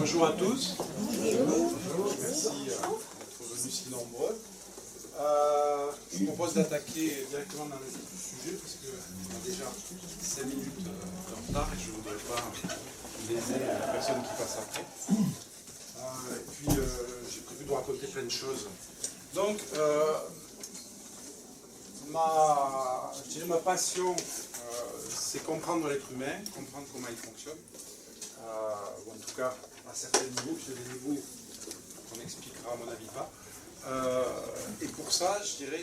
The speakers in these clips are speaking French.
Bonjour à tous. Merci d'être venus si nombreux. Je vous propose d'attaquer directement dans le vif du sujet parce qu'on a déjà 5 minutes de retard et je ne voudrais pas léser la personne qui passe après. Et puis j'ai prévu de vous raconter plein de choses. Donc ma passion, c'est comprendre l'être humain, comprendre comment il fonctionne. Ou en tout cas à certains niveaux, puis il y a des niveaux qu'on expliquera à mon avis pas. Et pour ça, je dirais,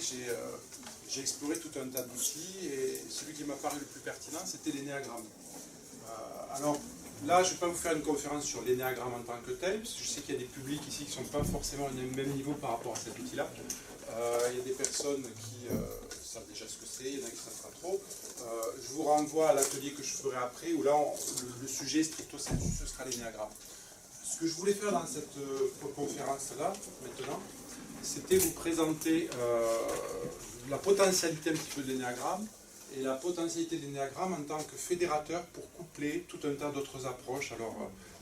j'ai exploré tout un tas d'outils et celui qui m'a paru le plus pertinent, c'était l'énéagramme. Alors là, je ne vais pas vous faire une conférence sur l'énéagramme en tant que tel, parce que je sais qu'il y a des publics ici qui ne sont pas forcément au même niveau par rapport à cet outil-là. Il y a des personnes qui savent déjà ce que c'est, il y en a qui ne savent pas trop. Je vous renvoie à l'atelier que je ferai après, où là, le sujet stricto sensu, ce sera l'énéagramme. Ce que je voulais faire dans cette conférence-là, maintenant, c'était vous présenter la potentialité un petit peu de l'énéagramme et la potentialité de l'énéagramme en tant que fédérateur pour coupler tout un tas d'autres approches. Alors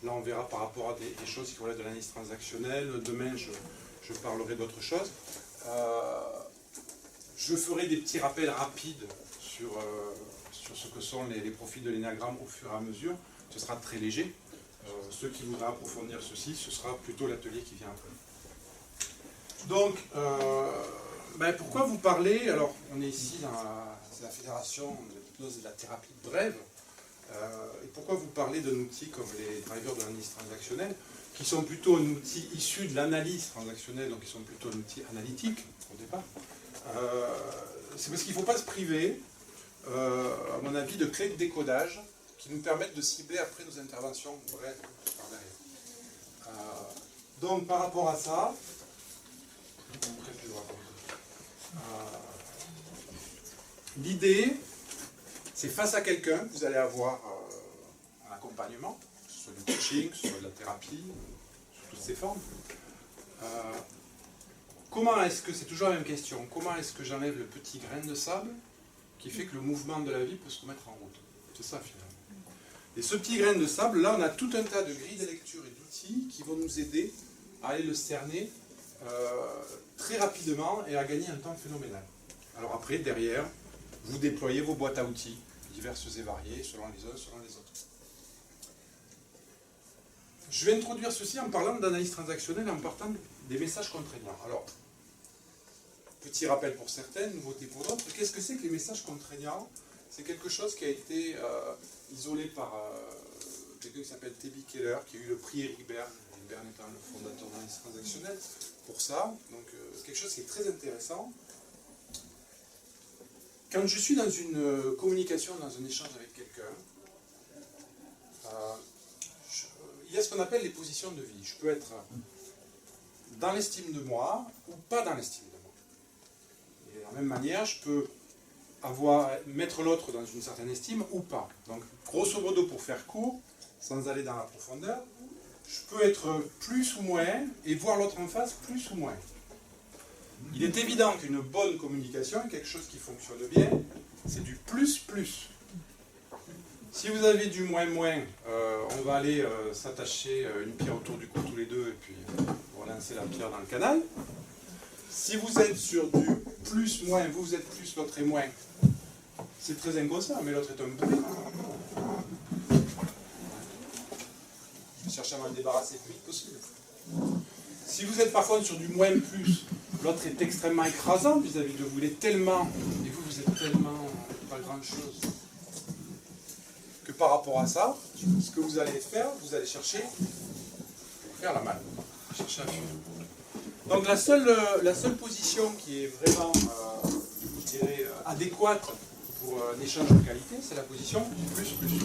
là, on verra par rapport à des choses qui relèvent de l'analyse transactionnelle. Demain, je parlerai d'autres choses. Je ferai des petits rappels rapides sur ce que sont les profils de l'énéagramme au fur et à mesure. Ce sera très léger. Ceux qui voudraient approfondir ceci, ce sera plutôt l'atelier qui vient après. Donc, pourquoi vous parler? Alors, on est ici dans la fédération de l'hypnose et de la thérapie brève. Et pourquoi vous parler d'un outil comme les drivers de l'analyse transactionnelle, qui sont plutôt un outil issu de l'analyse transactionnelle, donc qui sont plutôt un outil analytique au départ. C'est parce qu'il ne faut pas se priver, à mon avis, de clés de décodage qui nous permettent de cibler après nos interventions brèves par derrière. Donc par rapport à ça, l'idée, c'est face à quelqu'un que vous allez avoir un accompagnement, que ce soit du coaching, que ce soit de la thérapie, sous toutes ces formes. Comment est-ce que, c'est toujours la même question, comment est-ce que j'enlève le petit grain de sable qui fait que le mouvement de la vie peut se remettre en route? C'est ça finalement. Et ce petit grain de sable, là on a tout un tas de grilles de lecture et d'outils qui vont nous aider à aller le cerner très rapidement et à gagner un temps phénoménal. Alors après, derrière, vous déployez vos boîtes à outils, diverses et variées, selon les uns, selon les autres. Je vais introduire ceci en parlant d'analyse transactionnelle, en partant des messages contraignants. Alors, petit rappel pour certains, nouveauté pour d'autres. Qu'est-ce que c'est que les messages contraignants? C'est quelque chose qui a été isolé par quelqu'un qui s'appelle T.B. Keller, qui a eu le prix Eric Berne, Berne étant le fondateur de l'analyse transactionnelle, pour ça. Donc, quelque chose qui est très intéressant. Quand je suis dans une communication, dans un échange avec quelqu'un, il y a ce qu'on appelle les positions de vie. Je peux être dans l'estime de moi ou pas dans l'estime de moi. Et de la même manière, je peux mettre l'autre dans une certaine estime ou pas. Donc, grosso modo, pour faire court, sans aller dans la profondeur, je peux être plus ou moins et voir l'autre en face plus ou moins. Il est évident qu'une bonne communication, quelque chose qui fonctionne bien, c'est du plus-plus. Si vous avez du moins-moins, on va aller s'attacher une pierre autour du cou tous les deux et puis relancer la pierre dans le canal. Si vous êtes sur du plus-moins, vous êtes plus, l'autre est moins, c'est très inconscient, mais l'autre est un bruit. Je cherche à m'en débarrasser le plus vite possible. Si vous êtes par contre sur du moins-plus, l'autre est extrêmement écrasant vis-à-vis de vous, il est tellement, et vous êtes tellement pas grand-chose. Que par rapport à ça, ce que vous allez faire, vous allez chercher à faire la malle, chercher à fuir. Donc la seule position qui est vraiment je dirais, adéquate pour un échange de qualité, c'est la position plus-plus.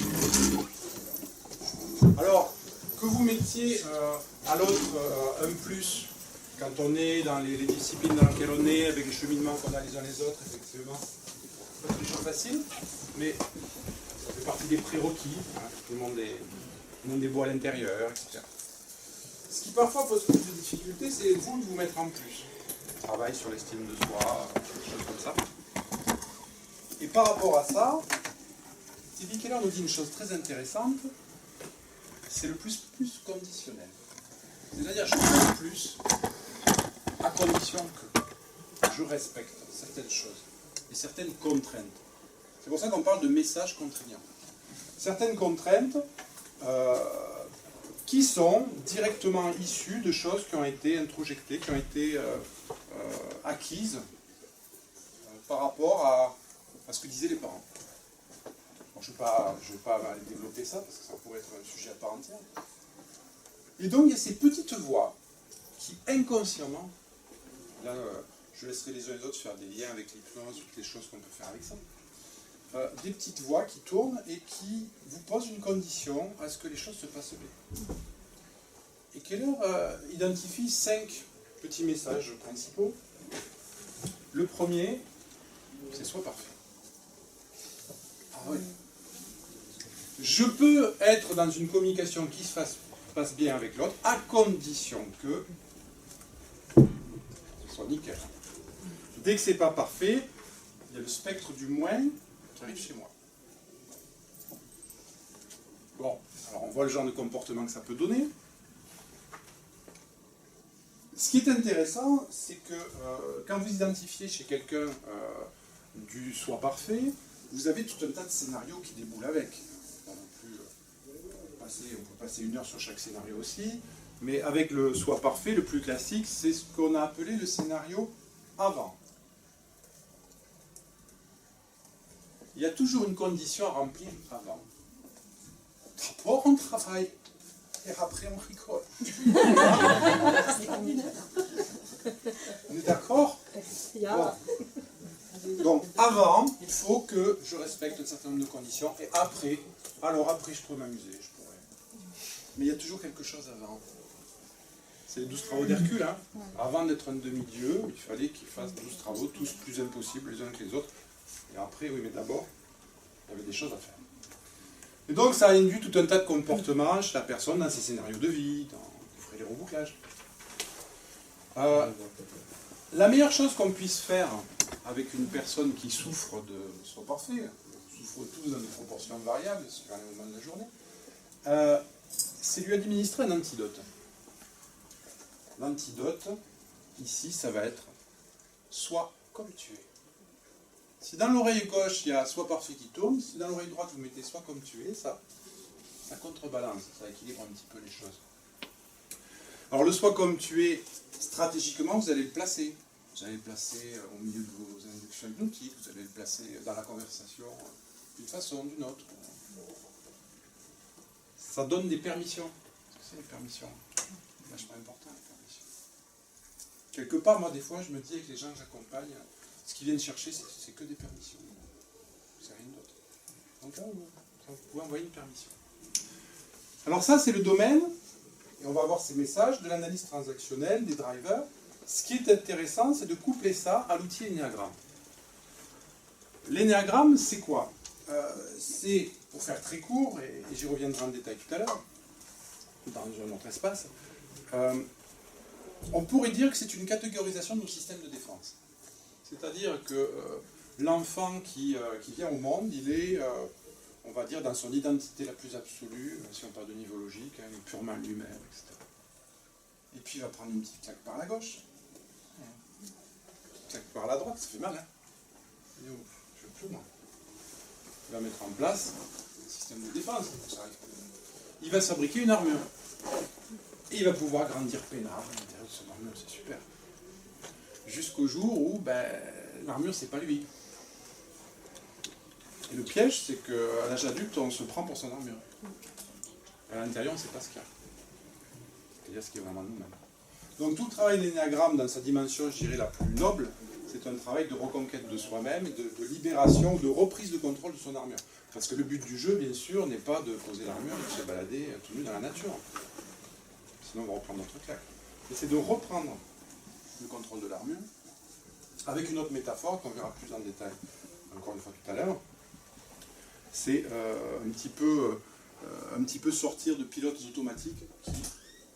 Alors, que vous mettiez à l'autre un plus, quand on est dans les disciplines dans lesquelles on est, avec les cheminements qu'on a les uns les autres, effectivement, c'est pas toujours facile, mais ça fait partie des prérequis, hein, tout le monde est beau à l'intérieur, etc. Ce qui parfois pose plus de difficultés, c'est vous de vous mettre en plus. Travail sur l'estime de soi, des choses comme ça. Et par rapport à ça, T.B. Keller nous dit une chose très intéressante, c'est le plus conditionnel. C'est-à-dire, je fais plus à condition que je respecte certaines choses et certaines contraintes. C'est pour ça qu'on parle de messages contraignants. Certaines contraintes qui sont directement issues de choses qui ont été introjectées, qui ont été acquises par rapport à ce que disaient les parents. Bon, je ne vais pas aller développer ça, parce que ça pourrait être un sujet à part entière. Et donc, il y a ces petites voix qui, inconsciemment, là, je laisserai les uns et les autres faire des liens avec l'hypnose, toutes les choses qu'on peut faire avec ça, des petites voix qui tournent et qui vous posent une condition à ce que les choses se passent bien. Et Keller identifie 5 petits messages principaux. Le premier, c'est soit parfait. Ah oui. Je peux être dans une communication qui se passe bien avec l'autre, à condition que ce soit nickel. Dès que c'est pas parfait, il y a le spectre du moins qui arrive chez moi. Bon, alors on voit le genre de comportement que ça peut donner. Ce qui est intéressant, c'est que quand vous identifiez chez quelqu'un du soi parfait, vous avez tout un tas de scénarios qui déboulent avec. On peut passer 1 heure sur chaque scénario aussi, mais avec le soi parfait, le plus classique, c'est ce qu'on a appelé le scénario avant. Il y a toujours une condition à remplir avant. D'abord on travaille, et après on rigole. On est d'accord ? Bon. Donc avant, il faut que je respecte un certain nombre de conditions, et après, je peux m'amuser, je pourrais. Mais il y a toujours quelque chose avant. C'est les 12 travaux d'Hercule, hein. Avant d'être un demi-dieu, il fallait qu'il fasse 12 travaux, tous plus impossibles les uns que les autres. Et après, oui, mais d'abord, il y avait des choses à faire. Et donc, ça a induit tout un tas de comportements chez la personne dans ses scénarios de vie, vous ferez les rebouclages. La meilleure chose qu'on puisse faire avec une personne qui souffre de soi parfait, on souffre tous dans des proportions variables, suivant les moments de la journée, c'est lui administrer un antidote. L'antidote, ici, ça va être « sois comme tu es ». Si dans l'oreille gauche, il y a « sois parfait » qui tourne, si dans l'oreille droite, vous mettez « sois comme tu es », ça contrebalance, ça équilibre un petit peu les choses. Alors le « sois comme tu es », stratégiquement, vous allez le placer. Vous allez le placer au milieu de vos inductions hypnotiques, vous allez le placer dans la conversation d'une façon ou d'une autre. Ça donne des permissions. Qu'est-ce que c'est les permissions ? C'est vachement important, les permissions. Quelque part, moi, des fois, je me dis avec les gens que j'accompagne, ce qu'ils viennent chercher, c'est que des permissions. C'est rien d'autre. Donc là, vous pouvez envoyer une permission. Alors ça, c'est le domaine, et on va voir ces messages, de l'analyse transactionnelle, des drivers. Ce qui est intéressant, c'est de coupler ça à l'outil Ennéagramme. L'Ennéagramme, c'est quoi ? C'est, pour faire très court, et j'y reviendrai en détail tout à l'heure, dans un autre espace, on pourrait dire que c'est une catégorisation de nos systèmes de défense. C'est-à-dire que l'enfant qui vient au monde, il est, on va dire, dans son identité la plus absolue, si on parle de niveau logique, il est purement lui-même, etc. Et puis il va prendre une petite claque par la gauche, une claque par la droite, ça fait mal, hein. Je veux plus, moi. Il va mettre en place un système de défense. Il va se fabriquer une armure. Et il va pouvoir grandir peinard à l'intérieur de son armure, c'est super. Jusqu'au jour où l'armure, c'est pas lui. Et le piège, c'est qu'à l'âge adulte, on se prend pour son armure. À l'intérieur, on ne sait pas ce qu'il y a. C'est-à-dire ce qui est vraiment nous-mêmes. Donc tout le travail d'Ennéagramme dans sa dimension, je dirais, la plus noble, c'est un travail de reconquête de soi-même, de libération, de reprise de contrôle de son armure. Parce que le but du jeu, bien sûr, n'est pas de poser l'armure et de se balader tout nu dans la nature. Sinon, on va reprendre notre claque. Et c'est de reprendre le contrôle de l'armure, avec une autre métaphore qu'on verra plus en détail, encore une fois tout à l'heure. C'est un petit peu sortir de pilotes automatiques.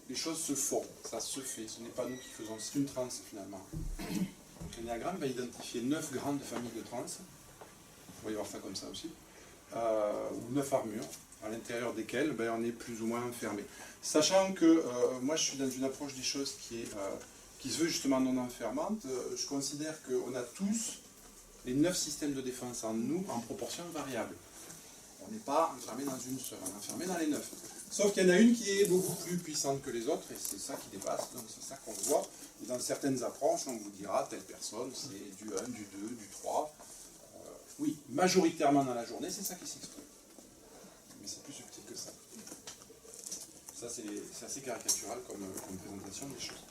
Les choses se font, ça se fait, ce n'est pas nous qui faisons, c'est une transe finalement. Donc l'Ennéagramme va identifier 9 grandes familles de transes, vous voyez voir ça comme ça aussi, ou 9 armures, à l'intérieur desquels ben, on est plus ou moins enfermé. Sachant que moi je suis dans une approche des choses qui se veut justement non enfermante, je considère qu'on a tous les 9 systèmes de défense en nous en proportion variable. On n'est pas enfermé dans une seule, on est enfermé dans les 9. Sauf qu'il y en a une qui est beaucoup plus puissante que les autres, et c'est ça qui dépasse, donc c'est ça qu'on voit. Et dans certaines approches, on vous dira, telle personne, c'est du 1, du 2, du 3. Oui, majoritairement dans la journée, c'est ça qui s'exprime. Mais c'est plus subtil que ça. Ça, c'est assez caricatural comme présentation des choses.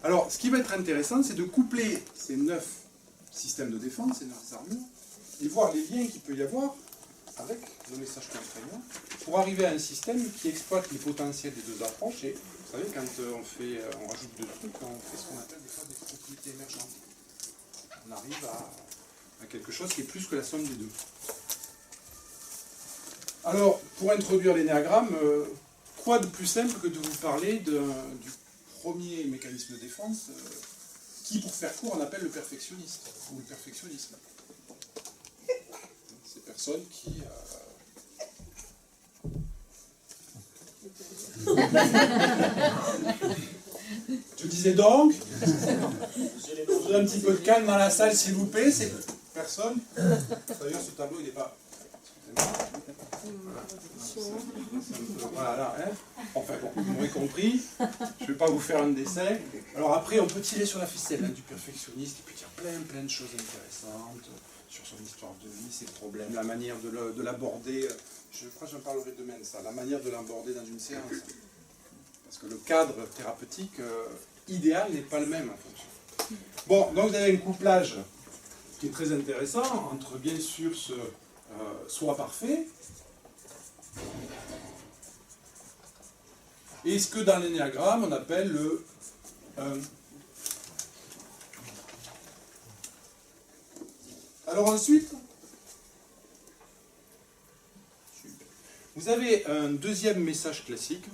Alors, ce qui va être intéressant, c'est de coupler ces 9 systèmes de défense, ces 9 armures, et voir les liens qu'il peut y avoir avec le message contraignant, pour arriver à un système qui exploite les potentiels des deux approches. Et vous savez, quand on rajoute deux trucs, on fait ce qu'on appelle des fois des propriétés émergentes. On arrive à quelque chose qui est plus que la somme des deux. Alors, pour introduire l'énéagramme, quoi de plus simple que de vous parler du premier mécanisme de défense, qui, pour faire court, on appelle le perfectionniste, ou le perfectionnisme. Ces personnes qui... Je disais donc, je vous donne un petit peu de calme dans la salle, s'il vous plaît, ces personnes... D'ailleurs, ce tableau, il n'est pas... Voilà, là, hein. Enfin bon, vous m'aurez compris, je ne vais pas vous faire un dessin. Alors après, on peut tirer sur la ficelle du perfectionniste et puis dire plein de choses intéressantes sur son histoire de vie, ses problèmes, la manière de l'aborder. Je crois que j'en parlerai demain de ça, la manière de l'aborder dans une séance. Parce que le cadre thérapeutique idéal n'est pas le même en fonction. Bon, donc vous avez un couplage qui est très intéressant entre bien sûr ce soi parfait et ce que dans l'énéagramme on appelle le Alors ensuite, vous avez un deuxième message classique.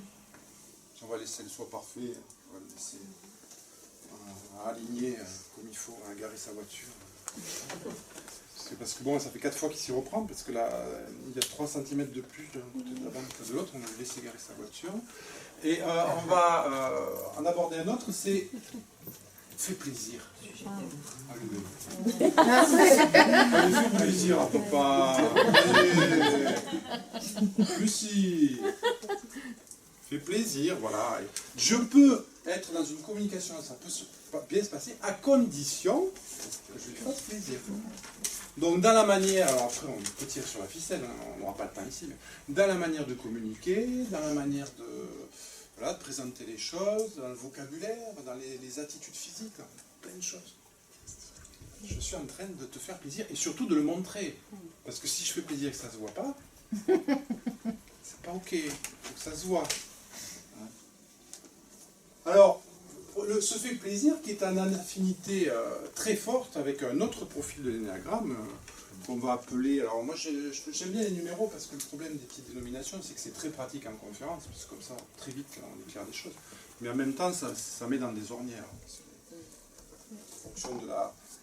On va laisser le soi parfait, on va le laisser aligner comme il faut, garer sa voiture. Parce que bon, ça fait 4 fois qu'il s'y reprend, parce que là, il y a 3 cm de plus d'un côté de la bande que de l'autre, on va lui laisser garer sa voiture. Et on va en aborder un autre, c'est fais plaisir. Allez, fais plaisir à papa. Mais si. Fais plaisir, voilà. Je peux être dans une communication, ça peut bien se passer, à condition que je lui fasse plaisir. Donc dans la manière, alors après on peut tirer sur la ficelle, hein, on n'aura pas le temps ici, mais dans la manière de communiquer, dans la manière de présenter les choses, dans le vocabulaire, dans les attitudes physiques, plein de choses. Je suis en train de te faire plaisir et surtout de le montrer. Parce que si je fais plaisir et que ça ne se voit pas, c'est pas ok, il faut que ça se voit. Alors, ce fait plaisir qui est en affinité très forte avec un autre profil de l'énéagramme qu'on va appeler... Alors moi j'aime bien les numéros parce que le problème des petites dénominations c'est que c'est très pratique en conférence, parce que comme ça très vite on éclaire des choses. Mais en même temps ça met dans des ornières. En fonction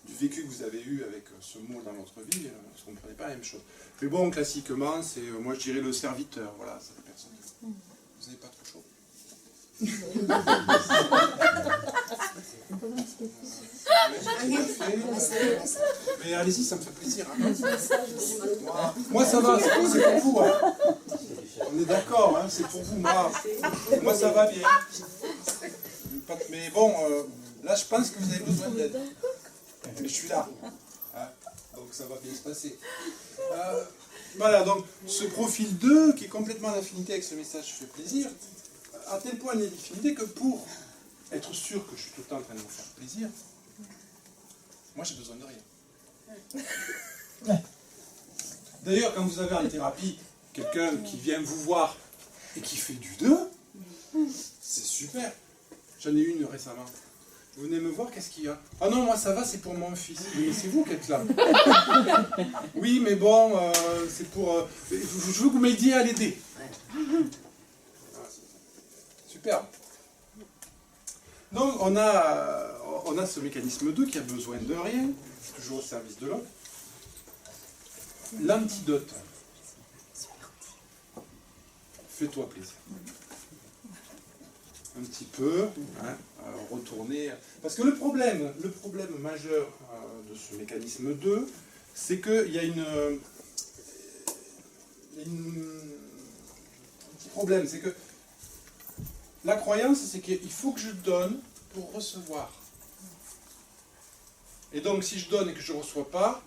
du vécu que vous avez eu avec ce mot dans votre vie, vous ne comprenez pas la même chose. Mais bon, classiquement, c'est moi je dirais le serviteur, voilà, c'est la personne. Vous n'avez pas trop chaud? Mais allez-y, ça me fait plaisir. Hein. Moi ça va, c'est pour vous. Hein. On est d'accord, hein, c'est pour vous. Moi ça va bien. Mais bon, là je pense que vous avez besoin d'aide. Mais je suis là. Hein, donc ça va bien se passer. Voilà, donc ce profil 2 qui est complètement en affinité avec ce message fait plaisir, à tel point il est d'affinité que pour être sûr que je suis tout le temps en train de vous faire plaisir, moi j'ai besoin de rien. D'ailleurs, quand vous avez en thérapie quelqu'un qui vient vous voir et qui fait du 2, c'est super. J'en ai eu une récemment. Vous venez me voir, qu'est-ce qu'il y a? Ah non, moi ça va, c'est pour mon fils. Mais c'est vous qui êtes là. Oui, mais bon, c'est pour... je veux que vous m'aidiez à l'aider. Super. Donc on a ce mécanisme 2 qui a besoin de rien, toujours au service de l'autre. L'antidote. fais-toi plaisir. Un petit peu, hein, retourner. Parce que le problème majeur de ce mécanisme 2, c'est qu'il y a un petit problème, c'est que la croyance, c'est qu'il faut que je donne pour recevoir. Et donc, si je donne et que je ne reçois pas,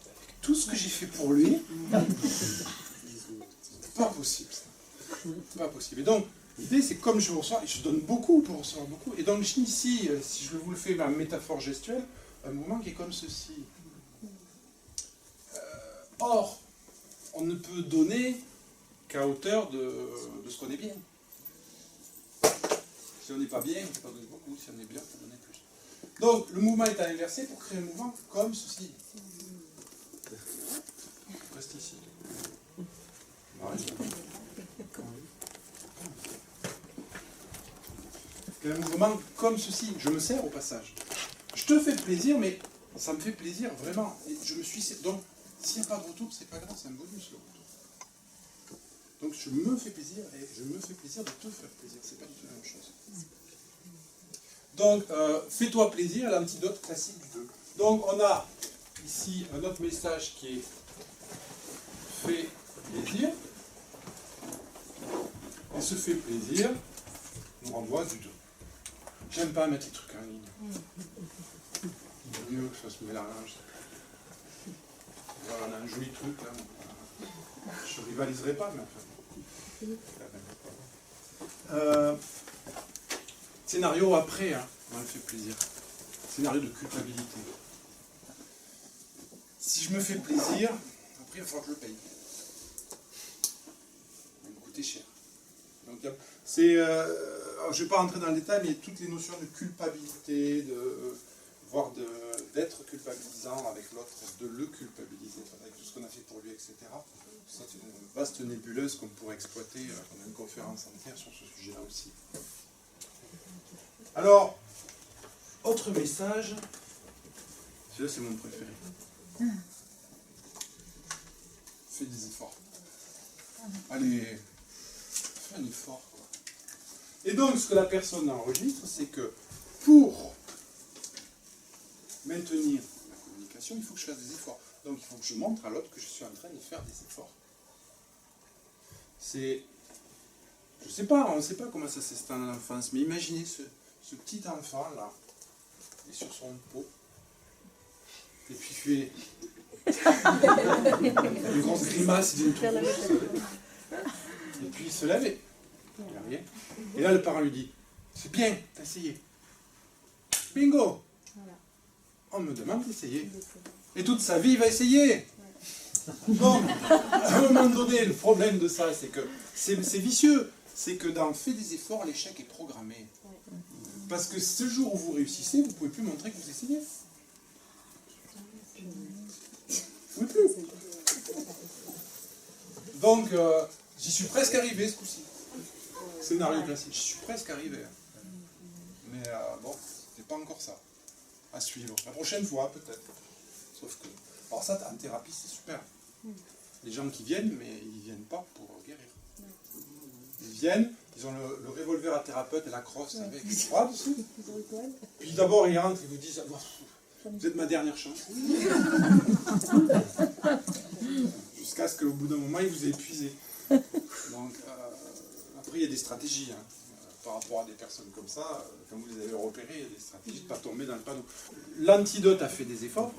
avec tout ce que j'ai fait pour lui, c'est pas possible. C'est pas possible. Et donc, l'idée, c'est comme je reçois, et je donne beaucoup pour recevoir beaucoup. Et donc, ici, si je vous le fais, ma métaphore gestuelle, un mouvement qui est comme ceci. Or, on ne peut donner qu'à hauteur de ce qu'on est bien. Si on n'est pas bien, on ne peut pas donner beaucoup. Si on est bien, on peut donner plus. Donc, le mouvement est à l'inversé pour créer un mouvement comme ceci. Reste ici. Un mouvement comme ceci. Je me sers au passage. Je te fais plaisir, mais ça me fait plaisir vraiment. Et je me suis... Donc, s'il n'y a pas de retour, c'est pas grave, c'est un bonus le retour. Donc, je me fais plaisir et je me fais plaisir de te faire plaisir. C'est pas du tout la même chose. Donc, fais-toi plaisir, l'antidote classique du 2. Donc, on a ici un autre message qui est fait plaisir. Et ce fait plaisir nous renvoie du 2. J'aime pas mettre les trucs en ligne. Il vaut mieux que ça se mélange. Voilà, on a un joli truc là. Je rivaliserai pas, mais enfin. Scénario après, hein, on me fait plaisir. Scénario de culpabilité. Si je me fais plaisir, après il va falloir que je le paye. Ça va me coûter cher. Donc, c'est, alors, je ne vais pas rentrer dans le détail, mais toutes les notions de culpabilité, voire d'être culpabilisant avec l'autre, de le culpabiliser, avec tout ce qu'on a fait pour lui, etc. C'est une vaste nébuleuse qu'on pourrait exploiter. On a une conférence entière sur ce sujet-là aussi. Alors, autre message, celui-là c'est mon préféré. Fais des efforts. Allez, fais un effort. Quoi. Et donc, ce que la personne enregistre, c'est que pour maintenir la communication, il faut que je fasse des efforts. Donc, il faut que je montre à l'autre que je suis en train de faire des efforts. C'est... Je sais pas, on ne sait pas comment ça s'installe dans l'enfance, mais imaginez ce petit enfant là, il est sur son pot, et puis il fait une grosse grimace, il dit et puis il se lève et il n'y a rien. Et là le parent lui dit, c'est bien, t'as essayé. Bingo. On me demande d'essayer. Et toute sa vie il va essayer. Donc, à un moment donné, le problème de ça, c'est que c'est vicieux. C'est que dans le fait des efforts, l'échec est programmé. Parce que ce jour où vous réussissez, vous ne pouvez plus montrer que vous essayez. Vous ne pouvez plus. Donc, j'y suis presque arrivé ce coup-ci. Scénario classique, j'y suis presque arrivé. Mais bon, c'est pas encore ça. À suivre. La prochaine fois, peut-être. Sauf que... Alors ça, en thérapie, c'est super. Les gens qui viennent, mais ils ne viennent pas pour guérir. Ils viennent, ils ont le revolver à thérapeute et la crosse avec les croix dessus. Puis d'abord, ils rentrent et vous disent « Vous êtes ma dernière chance. » Jusqu'à ce qu'au bout d'un moment, ils vous aient épuisé. Donc, après, il y a des stratégies. Hein. Par rapport à des personnes comme ça, comme vous les avez repérées, il y a des stratégies de ne pas tomber dans le panneau. L'antidote a fait des efforts.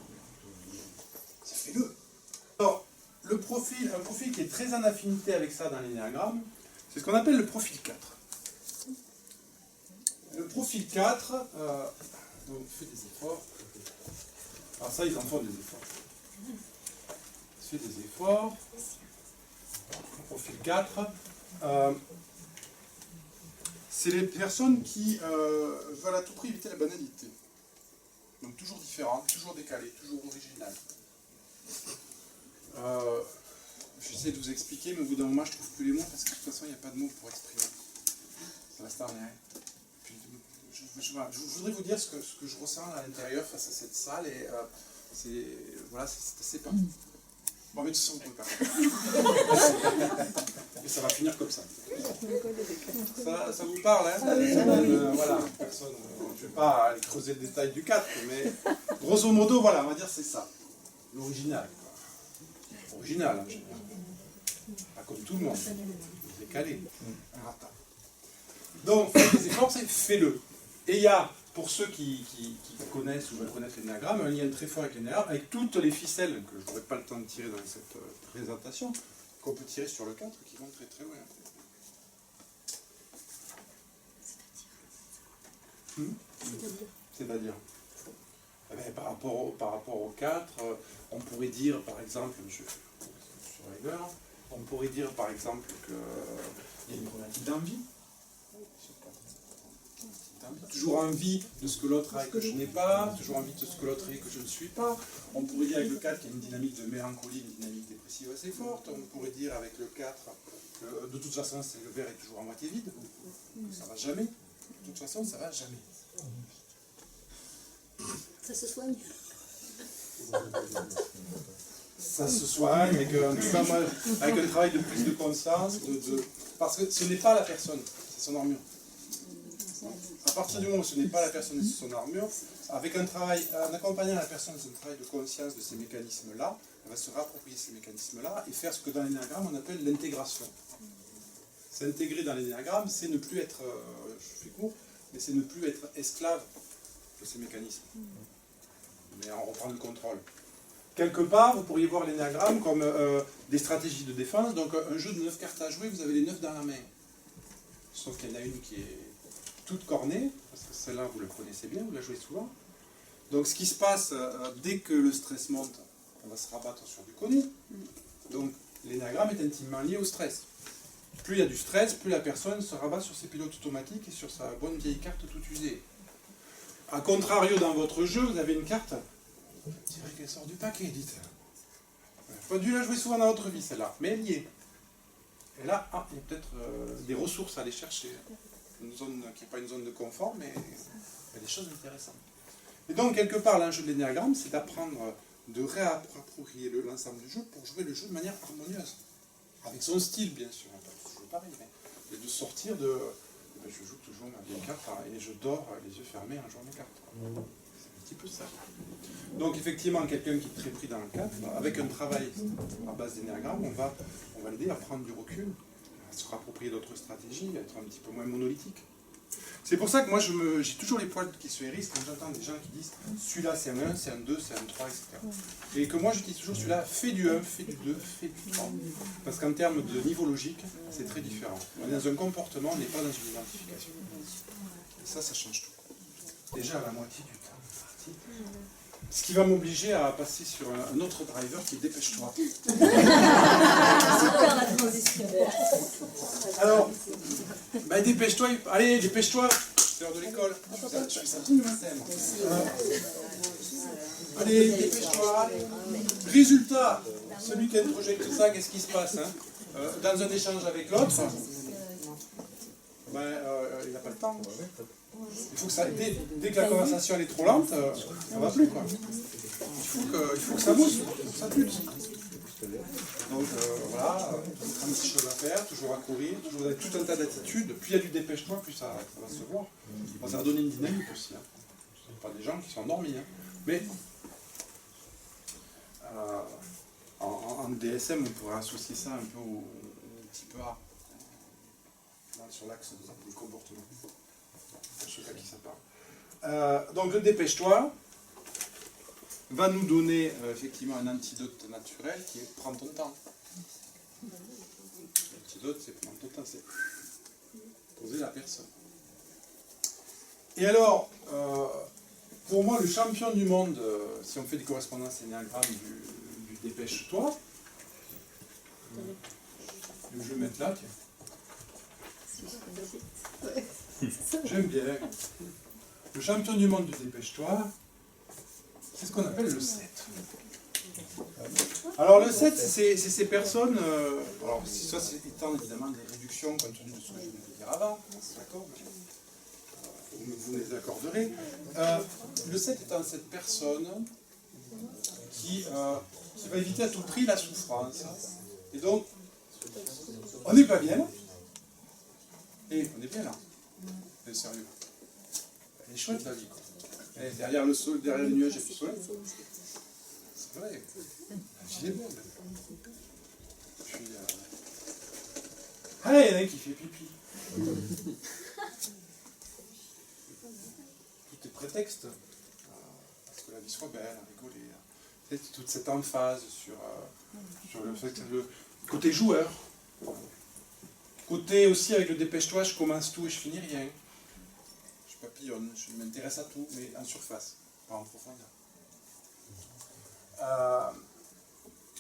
Ça fait-le. Alors, un profil qui est très en affinité avec ça dans l'énéagramme, c'est ce qu'on appelle le profil 4. Le profil 4, donc fait des efforts. Alors ça, ils en font des efforts. Fait des efforts. Le profil 4, c'est les personnes qui veulent à tout prix éviter la banalité. Donc toujours différentes, toujours décalées, toujours originales. J'essaie de vous expliquer, mais au bout d'un moment, je ne trouve plus les mots parce que de toute façon, il n'y a pas de mots pour exprimer. Ça reste en rien. Je voudrais vous dire ce que je ressens à l'intérieur face à cette salle et c'est assez particulier. Bon, mais tout ça, on peut pas. Et ça va finir comme ça. Ça vous parle, hein? Voilà, personne. Je ne vais pas aller creuser le détail du 4, mais grosso modo, voilà, on va dire c'est ça. L'original. Original, hein, je veux dire. Pas comme tout le monde. Décalé. Un ratat. Donc, faites des efforts, c'est fais-le. Et il y a, pour ceux qui connaissent ou veulent connaître l'énéagramme, un lien très fort avec l'énéagramme, avec toutes les ficelles que je n'aurai pas le temps de tirer dans cette présentation, qu'on peut tirer sur le 4, qui vont très très loin. C'est-à-dire eh bien, par rapport au 4, on pourrait dire, par exemple, sur Heger, on pourrait dire, par exemple, qu'il y a une problématique d'envie. Toujours envie de ce que l'autre a et que je n'ai pas, toujours envie de ce que l'autre a et que je ne suis pas. On pourrait dire avec le 4 qu'il y a une dynamique de mélancolie, une dynamique dépressive assez forte. On pourrait dire avec le 4, de toute façon, le verre est toujours à moitié vide. Ça ne va jamais. De toute façon, ça ne va jamais. Ça se soigne. Ça se soigne, mais que, en tout cas, moi, avec un travail de prise de conscience, parce que ce n'est pas la personne, c'est son armure. À partir du moment où ce n'est pas la personne, c'est son armure, avec un travail, en accompagnant la personne dans un travail de conscience de ces mécanismes-là, elle va se réapproprier ces mécanismes-là et faire ce que dans l'énéagramme on appelle l'intégration. S'intégrer dans l'énéagramme, c'est ne plus être, je fais court, mais c'est ne plus être esclave de ces mécanismes. Mais en reprendre le contrôle. Quelque part, vous pourriez voir l'énéagramme comme des stratégies de défense. Donc un jeu de 9 cartes à jouer, vous avez les 9 dans la main. Sauf qu'il y en a une qui est toute cornée, parce que celle-là, vous la connaissez bien, vous la jouez souvent. Donc ce qui se passe, dès que le stress monte, on va se rabattre sur du connu. Donc l'énéagramme est intimement lié au stress. Plus il y a du stress, plus la personne se rabat sur ses pilotes automatiques et sur sa bonne vieille carte toute usée. A contrario, dans votre jeu, vous avez une carte, je dirais qu'elle sort du paquet, dites. Pas dû la jouer souvent dans votre vie, celle-là, mais elle y est. Et là, il y a peut-être des ressources à aller chercher. Une zone qui n'est pas une zone de confort, mais il y a des choses intéressantes. Et donc, quelque part, l'enjeu de l'énéagramme, c'est d'apprendre, de réapproprier l'ensemble du jeu pour jouer le jeu de manière harmonieuse. Avec son style, bien sûr, pas toujours pareil, mais de sortir de... je joue toujours ma vieille carte et je dors les yeux fermés en jouant mes cartes. C'est un petit peu ça. Donc effectivement, quelqu'un qui est très pris dans le 4, avec un travail à base d'énéagramme, on va l'aider à prendre du recul, à se rapproprier d'autres stratégies, à être un petit peu moins monolithique. C'est pour ça que moi j'ai toujours les poils qui se hérissent quand j'entends des gens qui disent celui-là c'est un 1, c'est un 2, c'est un 3, etc. Et que moi j'utilise toujours celui-là, fais du 1, fais du 2, fais du 3. Parce qu'en termes de niveau logique, c'est très différent. On est dans un comportement, on n'est pas dans une identification. Et ça change tout. Déjà à la moitié du temps, c'est parti. Ce qui va m'obliger à passer sur un autre driver qui est dépêche-toi. Super la transition. Alors, dépêche-toi, allez, dépêche-toi, c'est l'heure de l'école. Je fais ça tout le matin. Allez, dépêche-toi. Résultat, celui qui introjecte ça, qu'est-ce qui se passe dans un échange avec l'autre, il n'a pas le temps. Il faut que ça, dès que la conversation elle est trop lente, ça ne va plus, quoi. Il faut que ça bouge, ça pulse. Donc voilà, 36 choses à faire, toujours à courir, toujours avec tout un tas d'attitudes. Plus il y a du dépêche-toi, plus ça va se voir. Ça va donner une dynamique aussi. Ce ne sont pas des gens qui sont endormis. Mais en DSM, on pourrait associer ça un peu au type A, sur l'axe des comportements. Je sais pas qui ça parle. Donc le dépêche-toi va nous donner effectivement un antidote naturel qui est prends ton temps. L'antidote c'est prendre ton temps, c'est poser la personne. Et alors, pour moi le champion du monde, si on fait des correspondances énéagrammes du dépêche-toi, je vais le mettre là, tiens. J'aime bien. Le champion du monde du dépêche-toi, c'est ce qu'on appelle le 7. Alors le 7, c'est ces personnes, alors ça c'est étant évidemment des réductions compte tenu de ce que je viens de dire avant, d'accord, vous les accorderez. Le 7 étant cette personne qui qui va éviter à tout prix la souffrance. Et donc, on n'est pas bien là. Et on est bien là. C'est sérieux. Elle est chouette la vie, quoi. Et derrière le sol, derrière les nuages, il y a du soleil. C'est vrai. La vie est belle. Puis, ah, il y en a un qui fait pipi. Tout est prétexte. Parce que la vie soit belle, à rigoler. C'est toute cette emphase sur le fait que le côté joueur. Côté aussi avec le dépêche-toi, je commence tout et je finis rien. Je papillonne, je m'intéresse à tout, mais en surface, pas en profondeur.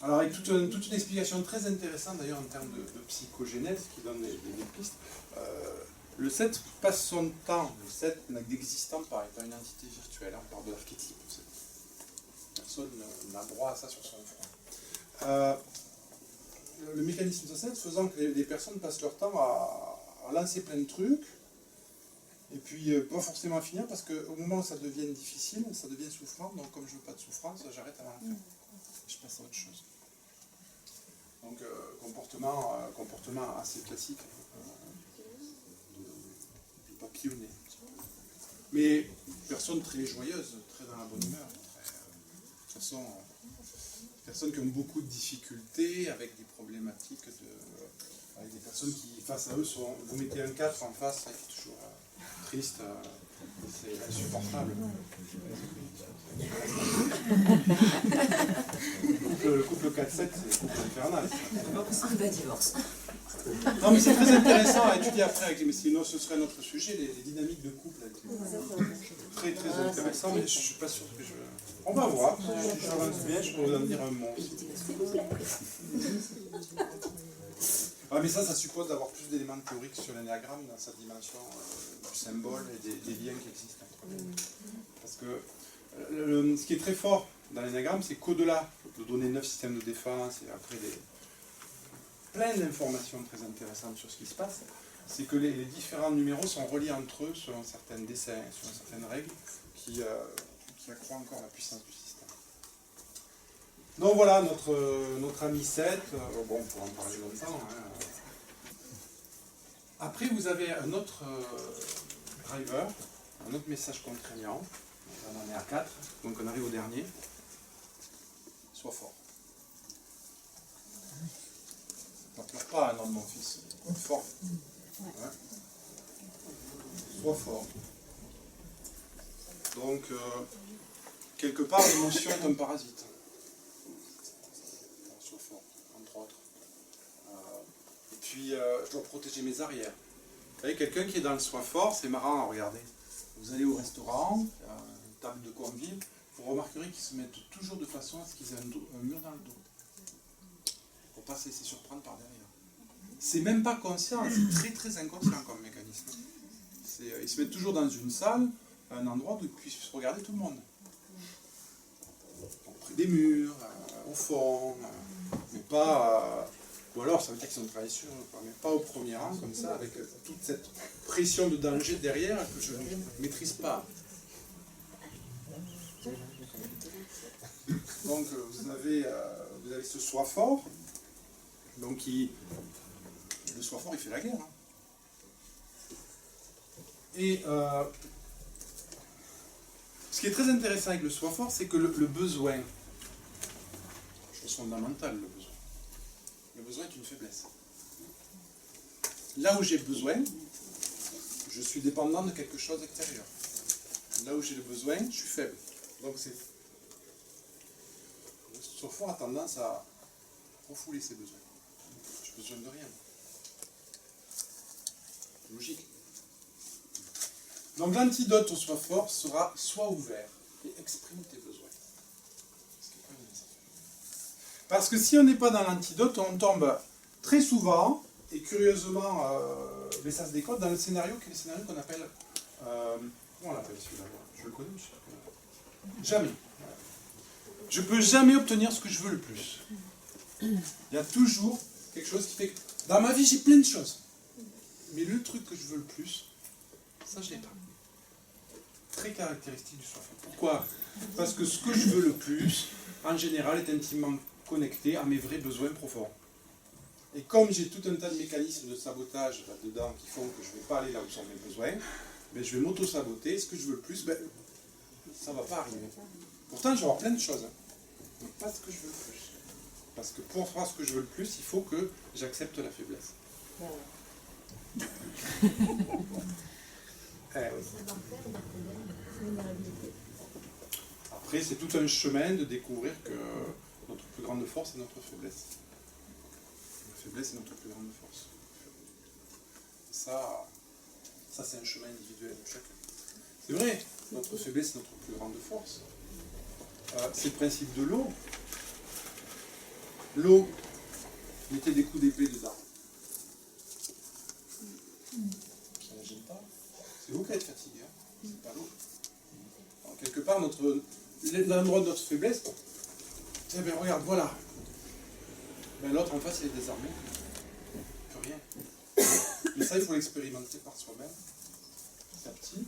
Alors avec toute une explication très intéressante d'ailleurs en termes de psychogénèse qui donne des pistes. Le 7 passe son temps, le 7 n'existant pas, étant une entité virtuelle, on parle de l'archétype. Personne n'a droit à ça sur son front. Le mécanisme de 7 faisant que les personnes passent leur temps à lancer plein de trucs, et puis pas forcément à finir, parce qu'au moment où ça devient difficile, ça devient souffrant, donc comme je veux pas de souffrance, j'arrête avant la fin. Je passe à autre chose. Donc comportement assez classique de papillonner. Mais personne très joyeuse, très dans la bonne humeur. De toute façon, personnes qui ont beaucoup de difficultés avec des problématiques, avec des personnes qui, face à eux, vous mettez un 4 en face, ça est toujours triste, c'est insupportable. Le couple 4-7, c'est le couple infernal. Divorce. Non, mais c'est très intéressant à étudier après, mais sinon ce serait notre sujet, les dynamiques de couple. Très très intéressant, mais je ne suis pas sûr que je... On va voir, si j'avance bien, je peux vous en dire un mot. Ah, mais ça suppose d'avoir plus d'éléments théoriques sur l'énéagramme dans sa dimension du symbole et des liens qui existent entre eux. Parce que ce qui est très fort dans l'énéagramme, c'est qu'au-delà de donner 9 systèmes de défense et après plein d'informations très intéressantes sur ce qui se passe, c'est que les différents numéros sont reliés entre eux selon certains dessins, selon certaines règles qui accroît encore la puissance du système. Donc voilà, notre ami 7, bon, on pourra en parler longtemps. Hein. Après, vous avez un autre driver, un autre message contraignant. On en est à 4, donc on arrive au dernier. Sois fort. Ne pleure pas, nom de mon fils. Fort. Ouais. Sois fort. Donc, quelque part, l'émotion est un parasite. Sois fort, entre autres. Et puis, je dois protéger mes arrières. Vous savez, quelqu'un qui est dans le sois fort, c'est marrant à regarder. Vous allez au restaurant, il y a une table de convives, vous remarquerez qu'ils se mettent toujours de façon à ce qu'ils aient un mur dans le dos. Pour ne pas se laisser surprendre par derrière. C'est même pas conscient, c'est très très inconscient comme mécanisme. Ils se mettent toujours dans une salle, un endroit où ils puissent regarder tout le monde. Donc, près des murs, au fond, mais pas... ou alors ça veut dire qu'ils sont travaillés sur eux, mais pas au premier rang, comme ça, avec toute cette pression de danger derrière que je ne maîtrise pas. Donc vous avez ce soi fort, donc le soi fort il fait la guerre. Hein. Et ce qui est très intéressant avec le soi fort, c'est que le besoin, chose fondamentale, le besoin est une faiblesse. Là où j'ai besoin, je suis dépendant de quelque chose d'extérieur. Là où j'ai le besoin, je suis faible. Donc le soi fort a tendance à refouler ses besoins. Je n'ai besoin de rien. Logique. Donc l'antidote au soi fort sera sois ouvert et exprime tes besoins. Parce que si on n'est pas dans l'antidote, on tombe très souvent, et curieusement, mais ça se décode, dans le scénario qui est le scénario qu'on appelle... comment on l'appelle celui-là? Je le connais, je sais pas. Jamais. Je ne peux jamais obtenir ce que je veux le plus. Il y a toujours quelque chose qui fait que... Dans ma vie, j'ai plein de choses. Mais le truc que je veux le plus, ça, je ne l'ai pas. très caractéristique du soi fort. Pourquoi? Parce que ce que je veux le plus, en général, est intimement connecté à mes vrais besoins profonds. Et comme j'ai tout un tas de mécanismes de sabotage là-dedans qui font que je ne vais pas aller là où sont mes besoins, ben, je vais m'auto-saboter. Ce que je veux le plus, ben, ça ne va pas arriver. Pourtant, je vais avoir plein de choses, hein, mais pas ce que je veux le plus. Parce que pour faire ce que je veux le plus, il faut que j'accepte la faiblesse. Après, c'est tout un chemin de découvrir que notre plus grande force est notre faiblesse. La faiblesse est notre plus grande force. Ça c'est un chemin individuel de chacun. C'est vrai, notre faiblesse est notre plus grande force. C'est le principe de l'eau. L'eau, mettez des coups d'épée dedans. Ça ne gêne pas. C'est vous qui êtes fatigué, hein. C'est pas l'eau. Alors, quelque part, l'endroit de notre faiblesse, eh bien, regarde, voilà. Ben, l'autre en face, il est désarmé. Il ne peut rien. Mais ça, il faut l'expérimenter par soi-même. C'est petit.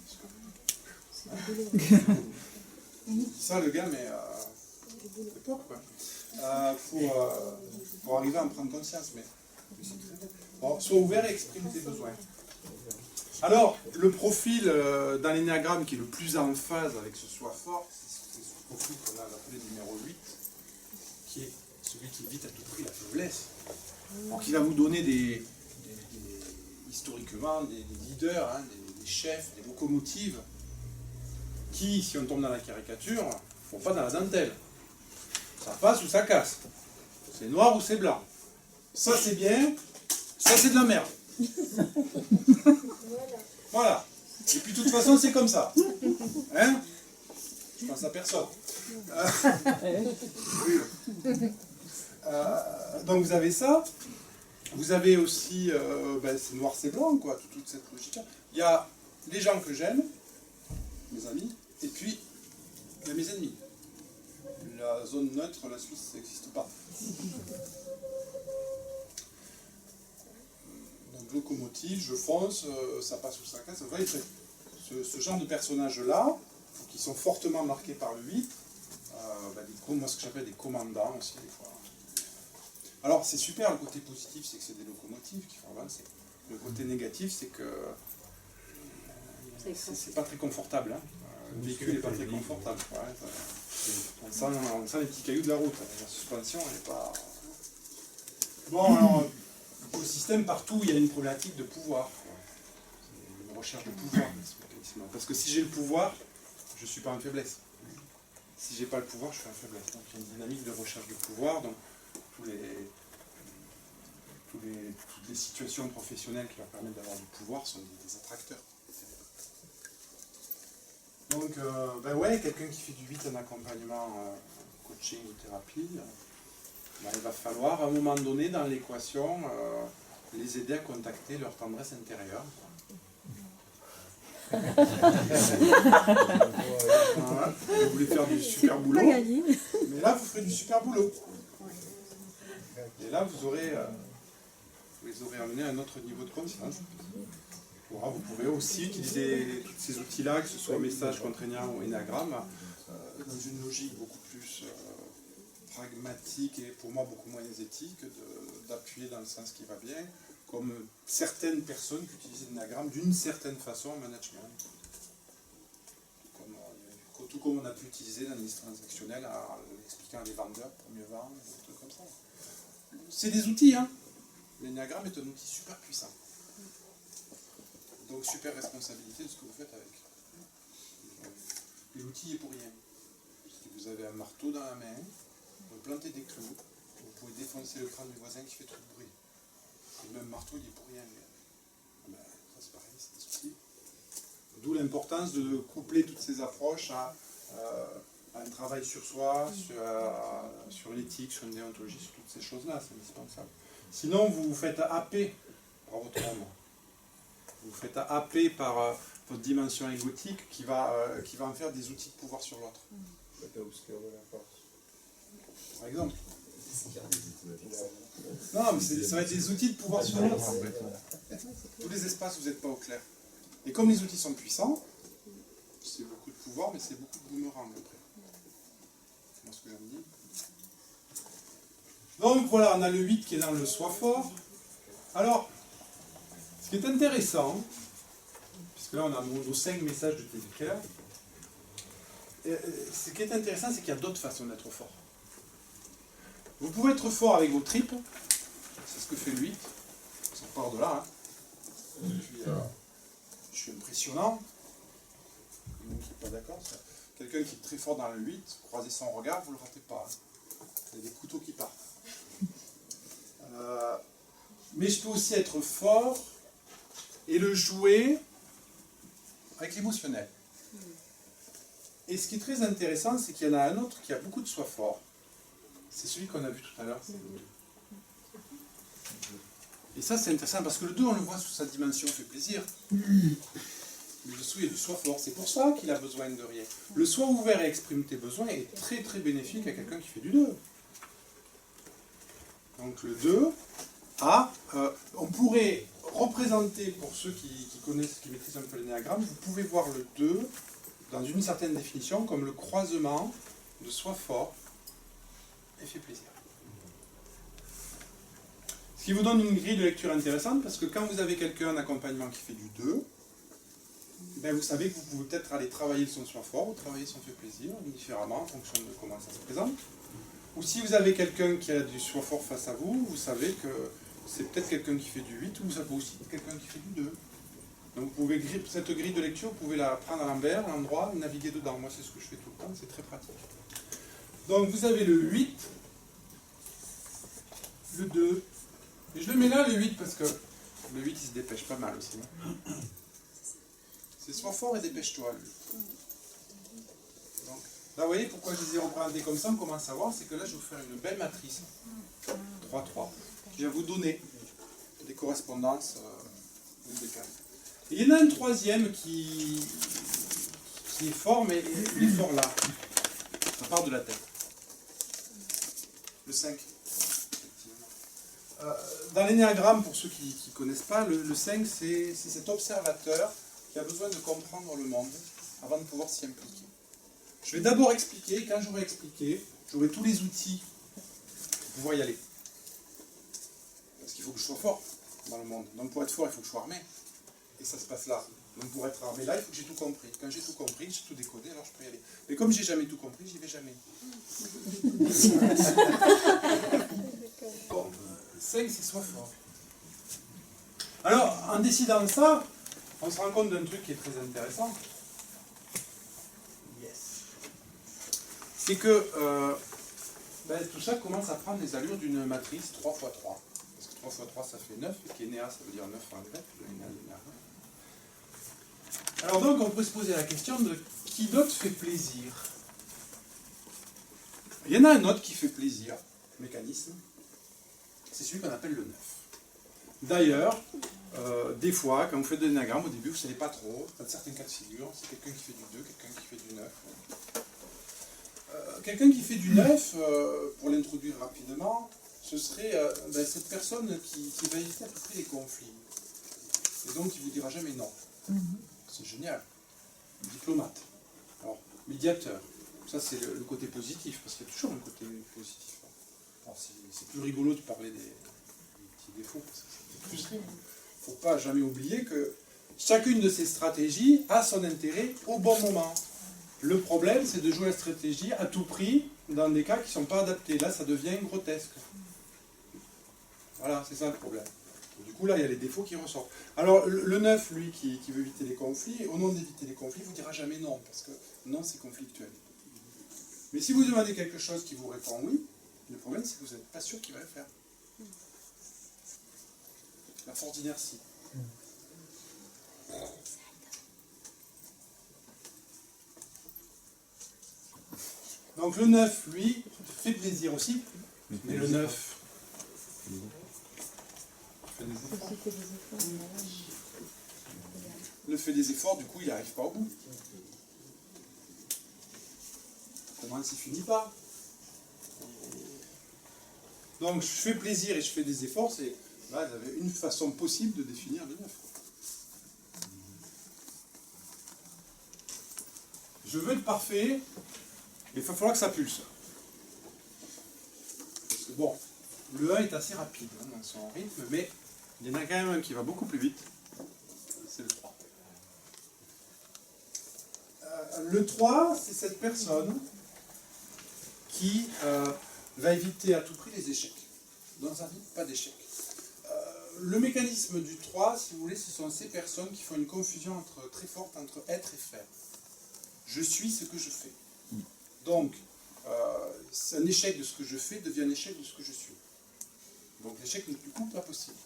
Ça, le gars, mais c'est peur, quoi. Pour arriver à en prendre conscience. Mais bon, sois ouvert et exprime tes besoins. Alors, le profil dans l'énéagramme qui est le plus en phase avec ce soi fort, c'est ce profil qu'on a appelé numéro 8, qui est celui qui évite à tout prix la faiblesse. Donc, il va vous donner historiquement des leaders, hein, des chefs, des locomotives, qui, si on tombe dans la caricature, ne font pas dans la dentelle. Ça passe ou ça casse. C'est noir ou c'est blanc. Ça c'est bien, ça c'est de la merde. Voilà. Et puis de toute façon c'est comme ça. Hein? Je pense à personne. Donc vous avez ça. Vous avez aussi, c'est noir c'est blanc, quoi, toute cette logique-là. Il y a les gens que j'aime, mes amis, et puis il y a mes ennemis. La zone neutre, la Suisse, ça n'existe pas. Donc locomotive, je fonce, ça passe ou ça casse. Vous voyez, ce genre de personnages-là, qui sont fortement marqués par le 8, moi ce que j'appelle des commandants aussi des fois. Alors c'est super, le côté positif c'est que c'est des locomotives qui font avancer. Le côté négatif c'est que c'est pas très confortable. Hein. Le véhicule n'est pas très confortable. Ouais, on sent les petits cailloux de la route. La suspension elle n'est pas... Bon alors, au système partout il y a une problématique de pouvoir. Une recherche de pouvoir. Parce que si j'ai le pouvoir, je ne suis pas en faiblesse. Si j'ai pas le pouvoir, je suis en faiblesse. Donc il y a une dynamique de recherche de pouvoir. Donc toutes les situations professionnelles qui leur permettent d'avoir du pouvoir sont des attracteurs. Donc, quelqu'un qui fait du 8 en accompagnement, coaching ou thérapie, il va falloir à un moment donné dans l'équation les aider à contacter leur tendresse intérieure. Voilà. Vous voulez faire du super boulot, mais là vous ferez du super boulot. Et là vous les aurez amenés à un autre niveau de conscience. Voilà, vous pouvez aussi utiliser tous ces outils-là, que ce soit message contraignant ou énagramme, dans une logique beaucoup plus pragmatique et pour moi beaucoup moins éthique, d'appuyer dans le sens qui va bien, comme certaines personnes qui utilisent l'énagramme d'une certaine façon en management. Tout comme on a pu utiliser l'analyse transactionnelle en expliquant à des vendeurs pour mieux vendre, des trucs comme ça. C'est des outils, hein. L'énagramme est un outil super puissant. Donc super responsabilité de ce que vous faites avec. Et l'outil est pour rien. Si vous avez un marteau dans la main, vous plantez des clous, vous pouvez défoncer le crâne du voisin qui fait trop de bruit. Le même marteau, il est pour rien. Ça c'est pareil, c'est des outils. D'où l'importance de coupler toutes ces approches à un travail sur soi, sur l'éthique, sur une déontologie, sur toutes ces choses-là, c'est indispensable. Sinon, vous vous faites happer par votre ombre. Vous vous faites happer par votre dimension égotique qui va en faire des outils de pouvoir sur l'autre. Par exemple. Non, mais ça va être des outils de pouvoir sur l'autre. En fait. Tous les espaces où vous n'êtes pas au clair. Et comme les outils sont puissants, c'est beaucoup pouvoir, mais c'est beaucoup de boomerang après. C'est moi ce que j'en dis. Donc voilà, on a le 8 qui est dans le sois fort. Alors, ce qui est intéressant, puisque là on a nos 5 messages de Teviker, ce qui est intéressant, c'est qu'il y a d'autres façons d'être fort. Vous pouvez être fort avec vos tripes, c'est ce que fait le 8, ça part de là. Hein. Je suis impressionnant. Vous n'êtes pas d'accord? Quelqu'un qui est très fort dans le 8, croisez son regard, vous ne le ratez pas. Hein. Il y a des couteaux qui partent. Mais je peux aussi être fort et le jouer avec l'émotionnel. Et ce qui est très intéressant, c'est qu'il y en a un autre qui a beaucoup de soi fort. C'est celui qu'on a vu tout à l'heure. Et ça, c'est intéressant parce que le 2, on le voit sous sa dimension, fait plaisir. Mais dessous, il y a du soi fort. C'est pour ça qu'il a besoin de rien. Le soi ouvert et exprime tes besoins est très très bénéfique à quelqu'un qui fait du 2. Donc le 2 a, on pourrait représenter, pour ceux qui connaissent, qui maîtrisent un peu l'énéagramme, vous pouvez voir le 2 dans une certaine définition comme le croisement de soi fort et fait plaisir. Ce qui vous donne une grille de lecture intéressante parce que quand vous avez quelqu'un en accompagnement qui fait du 2, ben vous savez que vous pouvez peut-être aller travailler son soi fort ou travailler son fait plaisir différemment en fonction de comment ça se présente. Ou si vous avez quelqu'un qui a du soi fort face à vous, vous savez que c'est peut-être quelqu'un qui fait du 8 ou ça peut aussi être quelqu'un qui fait du 2. Donc vous pouvez, cette grille de lecture, vous pouvez la prendre à l'envers, à l'endroit, naviguer dedans. Moi c'est ce que je fais tout le temps, c'est très pratique. Donc vous avez le 8, le 2, et je le mets là le 8 parce que le 8 il se dépêche pas mal aussi. C'est sois fort et dépêche-toi le 8. Donc, là vous voyez pourquoi je les ai représentés comme ça, on commence à voir, c'est que là je vais vous faire une belle matrice, 3-3, qui va vous donner des correspondances musicales. Et il y en a un troisième qui est fort, mais il est fort là. Ça part de la tête. Le 5. Dans l'énéagramme, pour ceux qui ne connaissent pas, le 5, c'est cet observateur qui a besoin de comprendre le monde avant de pouvoir s'y impliquer. Je vais d'abord expliquer, quand j'aurai expliqué, j'aurai tous les outils pour pouvoir y aller. Parce qu'il faut que je sois fort dans le monde. Donc pour être fort, il faut que je sois armé. Et ça se passe là. Donc pour être armé là, il faut que j'ai tout compris. Quand j'ai tout compris, j'ai tout décodé, alors je peux y aller. Mais comme j'ai jamais tout compris, j'y vais jamais. Bon, 5, c'est sois fort. Alors, en décidant ça, on se rend compte d'un truc qui est très intéressant. Yes. C'est que tout ça commence à prendre les allures d'une matrice 3 x 3. Parce que 3 x 3, ça fait 9, et Kénéa, ça veut dire 9 en grec. Alors donc, on peut se poser la question de qui d'autre fait plaisir? Il y en a un autre qui fait plaisir, mécanisme, c'est celui qu'on appelle le 9. D'ailleurs, des fois, quand vous faites de l'énéagramme, au début, vous ne savez pas trop, dans certains cas de figure, c'est quelqu'un qui fait du 2, quelqu'un qui fait du 9. Quelqu'un qui fait du 9, pour l'introduire rapidement, ce serait cette personne qui va éviter à peu près les conflits. Et donc, qui ne vous dira jamais non. C'est génial. Diplomate. Alors, médiateur. Ça, c'est le côté positif, parce qu'il y a toujours un côté positif. C'est plus rigolo de parler des petits défauts, parce que c'est plus rigolo. Il ne faut pas jamais oublier que chacune de ces stratégies a son intérêt au bon moment. Le problème, c'est de jouer la stratégie à tout prix dans des cas qui ne sont pas adaptés. Là, ça devient grotesque. Voilà, c'est ça le problème. Du coup, là, il y a les défauts qui ressortent. Alors, le 9, lui, qui veut éviter les conflits, au nom d'éviter les conflits, ne vous dira jamais non, parce que non, c'est conflictuel. Mais si vous demandez quelque chose qui vous répond oui, le problème, c'est que vous n'êtes pas sûr qu'il va le faire. La force d'inertie. Donc le 9, lui, fait plaisir aussi, mais le 9... Le fait des efforts, du coup, il n'arrive pas au bout. Comment il ne finit pas. Donc, je fais plaisir et je fais des efforts, c'est là, vous avez une façon possible de définir le 9. je veux être parfait, il va falloir que ça pulse. Parce que bon, le 1 est assez rapide hein, dans son rythme, mais il y en a quand même un qui va beaucoup plus vite, c'est le 3. Le 3, c'est cette personne qui va éviter à tout prix les échecs. Dans sa vie, pas d'échecs. Le mécanisme du 3, si vous voulez, ce sont ces personnes qui font une confusion très forte entre être et faire. Je suis ce que je fais. Donc, un échec de ce que je fais devient un échec de ce que je suis. Donc l'échec n'est du coup pas possible.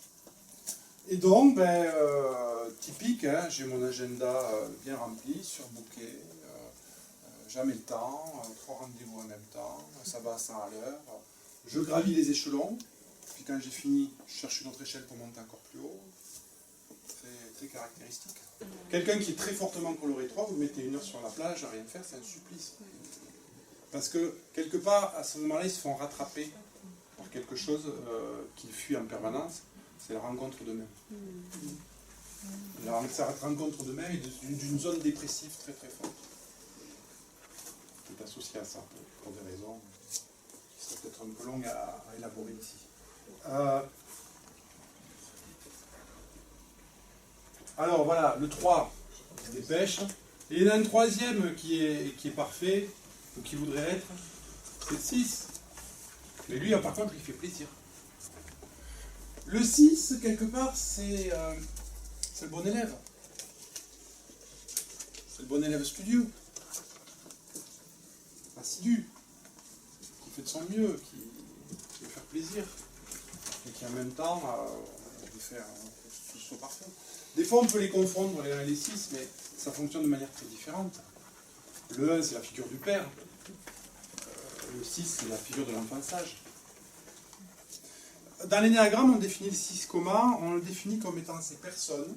Et donc, typique, hein, j'ai mon agenda bien rempli, surbooké, jamais le temps, 3 rendez-vous en même temps, ça va à 100 à l'heure. Je gravis les échelons, puis quand j'ai fini, je cherche une autre échelle pour monter encore plus haut. Très, très caractéristique. Quelqu'un qui est très fortement coloré 3, vous mettez 1 heure sur la plage à rien faire, c'est un supplice. Parce que, quelque part, à ce moment-là, ils se font rattraper par quelque chose qu'ils fuient en permanence, c'est la rencontre d'eux-mêmes. Cette rencontre d'eux-mêmes est d'une zone dépressive très très forte. Qui est associée à ça, pour des raisons qui seraient peut-être un peu longues à élaborer ici. Alors voilà, le 3 se dépêche. Et il y en a un troisième qui est parfait, ou qui voudrait être, c'est le 6. Mais lui, par contre, il fait plaisir. Le 6, quelque part, c'est le bon élève. C'est le bon élève studieux, assidu, qui fait de son mieux, qui veut faire plaisir, et qui en même temps veut faire que ce soit parfait. Des fois, on peut les confondre, les 1 et les 6, mais ça fonctionne de manière très différente. Le 1, c'est la figure du père. Le 6, c'est la figure de l'enfant sage. Dans l'énéagramme, on définit le 6 comment? On le définit comme étant ces personnes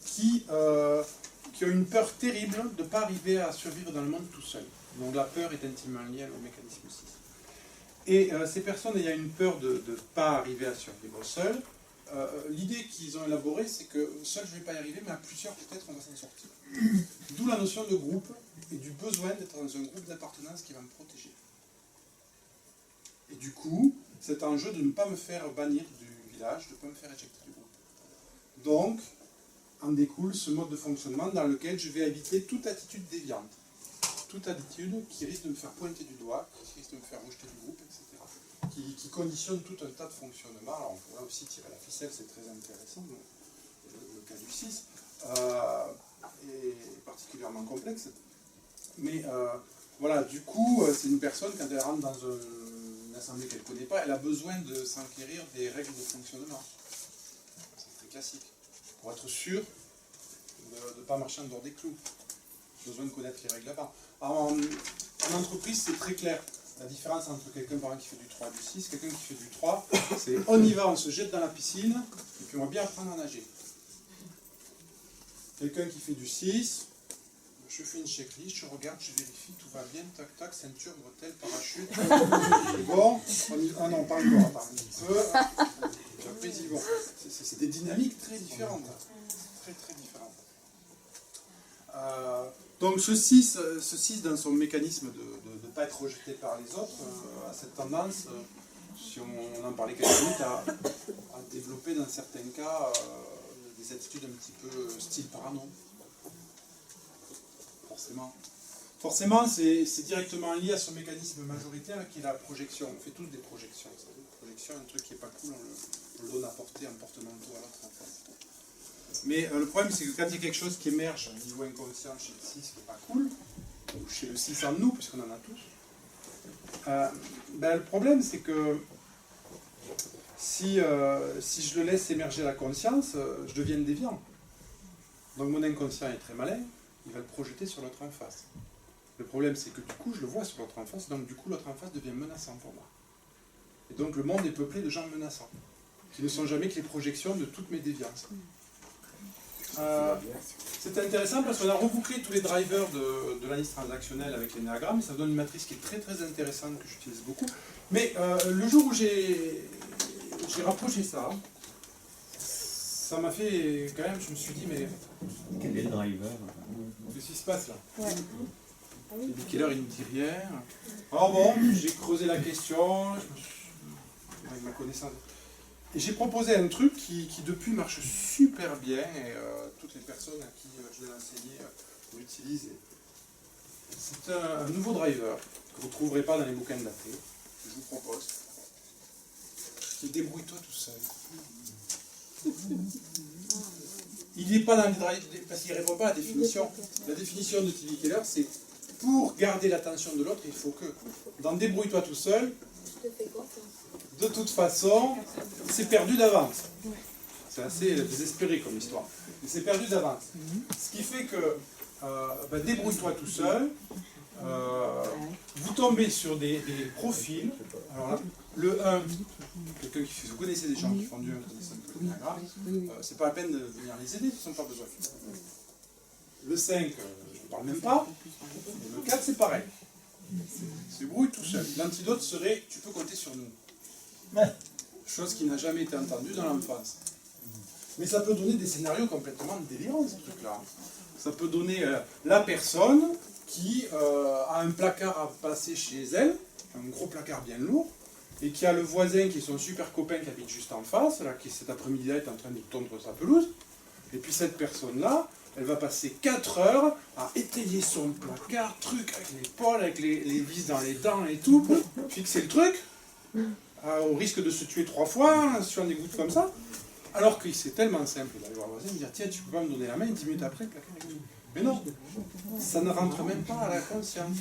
qui ont une peur terrible de ne pas arriver à survivre dans le monde tout seul. Donc la peur est intimement liée au mécanisme 6. Et ces personnes ayant une peur de ne pas arriver à survivre seul, l'idée qu'ils ont élaborée, c'est que seul je ne vais pas y arriver, mais à plusieurs peut-être on va s'en sortir. D'où la notion de groupe et du besoin d'être dans un groupe d'appartenance qui va me protéger. Et du coup, cet enjeu de ne pas me faire bannir du village, de ne pas me faire éjecter du groupe. Donc, en découle ce mode de fonctionnement dans lequel je vais éviter toute attitude déviante. Toute attitude qui risque de me faire pointer du doigt, qui risque de me faire rejeter du groupe, etc. Qui conditionne tout un tas de fonctionnements. Alors on pourrait aussi tirer la ficelle, c'est très intéressant, le cas du 6 est particulièrement complexe. Mais voilà, du coup, c'est une personne, quand elle rentre dans une assemblée qu'elle ne connaît pas, elle a besoin de s'enquérir des règles de fonctionnement. C'est très classique. Pour être sûr de ne pas marcher en dehors des clous. J'ai besoin de connaître les règles là-bas. En entreprise, c'est très clair. La différence entre quelqu'un par exemple, qui fait du 3 et du 6, quelqu'un qui fait du 3, c'est on y va, on se jette dans la piscine, et puis on va bien apprendre à nager. Quelqu'un qui fait du 6, je fais une checklist, je regarde, je vérifie, tout va bien, tac tac, ceinture, bretelle, parachute. Bon, ah non, pas encore, attends, un petit peu. Puis après, ils y vont. C'est des dynamiques très différentes. Très très différentes. Donc ce 6 dans son mécanisme de ne pas être rejeté par les autres, a cette tendance, si on en parlait quelques minutes, à développer dans certains cas des attitudes un petit peu style parano. Forcément, c'est directement lié à son mécanisme majoritaire qui est la projection. On fait tous des projections. Vous savez, une projection, un truc qui n'est pas cool, on le donne à porter en porte-manteau à l'autre en face. Mais le problème, c'est que quand il y a quelque chose qui émerge au niveau inconscient chez le 6 qui n'est pas cool, ou chez le 6 en nous, puisqu'on en a tous, le problème, c'est que si je le laisse émerger à la conscience, je deviens déviant. Donc mon inconscient est très malin, il va le projeter sur l'autre en face. Le problème, c'est que du coup, je le vois sur l'autre en face, donc du coup, l'autre en face devient menaçant pour moi. Et donc le monde est peuplé de gens menaçants, qui ne sont jamais que les projections de toutes mes déviances. C'est intéressant parce qu'on a rebouclé tous les drivers de l'analyse transactionnelle avec les néagrammes, et ça donne une matrice qui est très très intéressante, que j'utilise beaucoup. Mais le jour où j'ai rapproché ça, ça m'a fait quand même, je me suis dit, mais... Quel est le driver? Qu'est-ce qui se passe là? Ouais. Ah oui. Et quelle heure il ne dit rien. Alors bon, j'ai creusé la question, avec ma connaissance. Et j'ai proposé un truc qui depuis marche super bien et toutes les personnes à qui je l'ai enseigné l'utilisent. C'est un nouveau driver que vous ne trouverez pas dans les bouquins d'AT, que je vous propose. Qui débrouille-toi tout seul. Il n'est pas dans les drivers parce qu'il ne répond pas à la définition. La définition de T.V. Keller, c'est pour garder l'attention de l'autre, il faut que dans débrouille-toi tout seul, de toute façon, c'est perdu d'avance. C'est assez désespéré comme histoire. Mais c'est perdu d'avance. Ce qui fait que débrouille-toi tout seul, vous tombez sur des profils. Alors là, le 1, quelqu'un qui vous connaissez des gens qui font du 1, connaissent un peu le diagramme, c'est pas la peine de venir les aider, ils n'ont pas besoin. Le 5, je ne parle même pas. Et le 4, c'est pareil. C'est brouille tout seul. L'antidote serait tu peux compter sur nous. Chose qui n'a jamais été entendue dans l'enfance. Mais ça peut donner des scénarios complètement délirants, ce truc-là. Ça peut donner la personne qui a un placard à passer chez elle, un gros placard bien lourd, et qui a le voisin qui est son super copain qui habite juste en face, là, qui cet après-midi est en train de tondre sa pelouse. Et puis cette personne-là, elle va passer 4 heures à étayer son placard, truc avec l'épaule, avec les vis dans les dents et tout, fixer le truc, au risque de se tuer 3 fois sur des gouttes comme ça. Alors que c'est tellement simple d'aller voir le voisin et dire tiens, tu peux pas me donner la main, 10 minutes après, le placard est tout. Mais non, ça ne rentre même pas à la conscience.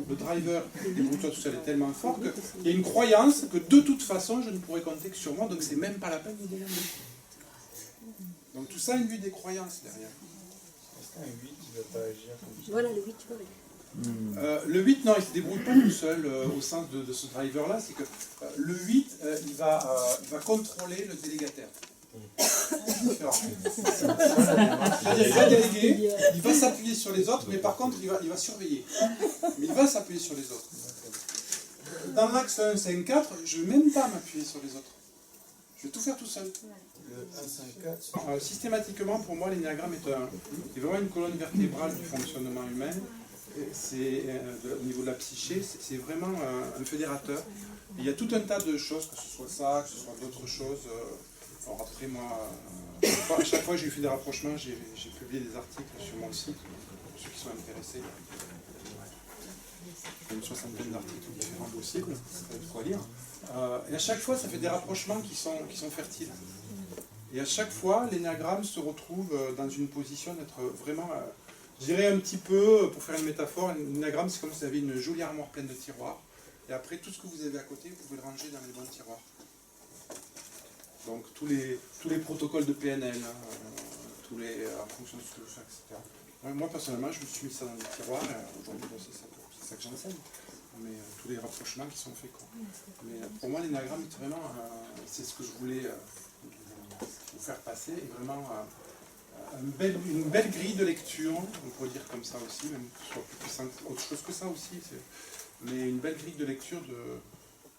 Le driver, débrouille-toi tout seul, est tellement fort qu'il y a une croyance que de toute façon, je ne pourrais compter que sur moi, donc c'est même pas la peine de donner la main. Donc tout ça induit des croyances derrière. Est-ce qu'un 8 ne va pas agir comme ça? Voilà, le 8, tu vois. Le 8, non, il ne se débrouille pas tout seul au sens de ce driver-là. C'est que le 8, il va contrôler le délégataire. C'est-à-dire qu'il va déléguer, il va s'appuyer sur les autres, mais par contre, il va surveiller. Mais il va s'appuyer sur les autres. Dans l'axe 1, 5, 4, je ne vais même pas m'appuyer sur les autres. Je vais tout faire tout seul. Le 1, 5, 4. Systématiquement, pour moi, l'énéagramme est vraiment une colonne vertébrale du fonctionnement humain. C'est au niveau de la psyché, c'est vraiment un fédérateur. Et il y a tout un tas de choses, que ce soit ça, que ce soit d'autres choses. Alors après, moi, à chaque fois que j'ai fait des rapprochements, j'ai publié des articles sur mon site, pour ceux qui sont intéressés. Il y a une soixantaine d'articles différents possibles, de quoi lire. Et à chaque fois, ça fait des rapprochements qui sont fertiles. Et à chaque fois, l'énéagramme se retrouve dans une position d'être vraiment, je dirais un petit peu, pour faire une métaphore, l'énéagramme c'est comme si vous avez une jolie armoire pleine de tiroirs. Et après, tout ce que vous avez à côté, vous pouvez le ranger dans les bons tiroirs. Donc tous les protocoles de PNL, en fonction de ce que je fais, etc. Moi personnellement, je me suis mis ça dans les tiroirs, et aujourd'hui c'est ça que j'enseigne. Mais tous les rapprochements qui sont faits. Quoi. Mais pour moi, l'énéagramme est vraiment, c'est ce que je voulais vous faire passer, et vraiment une belle grille de lecture, on pourrait dire comme ça aussi, même que ce soit plus puissant, autre chose que ça aussi, mais une belle grille de lecture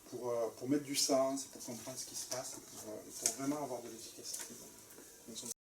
pour mettre du sens, pour comprendre ce qui se passe, et pour vraiment avoir de l'efficacité.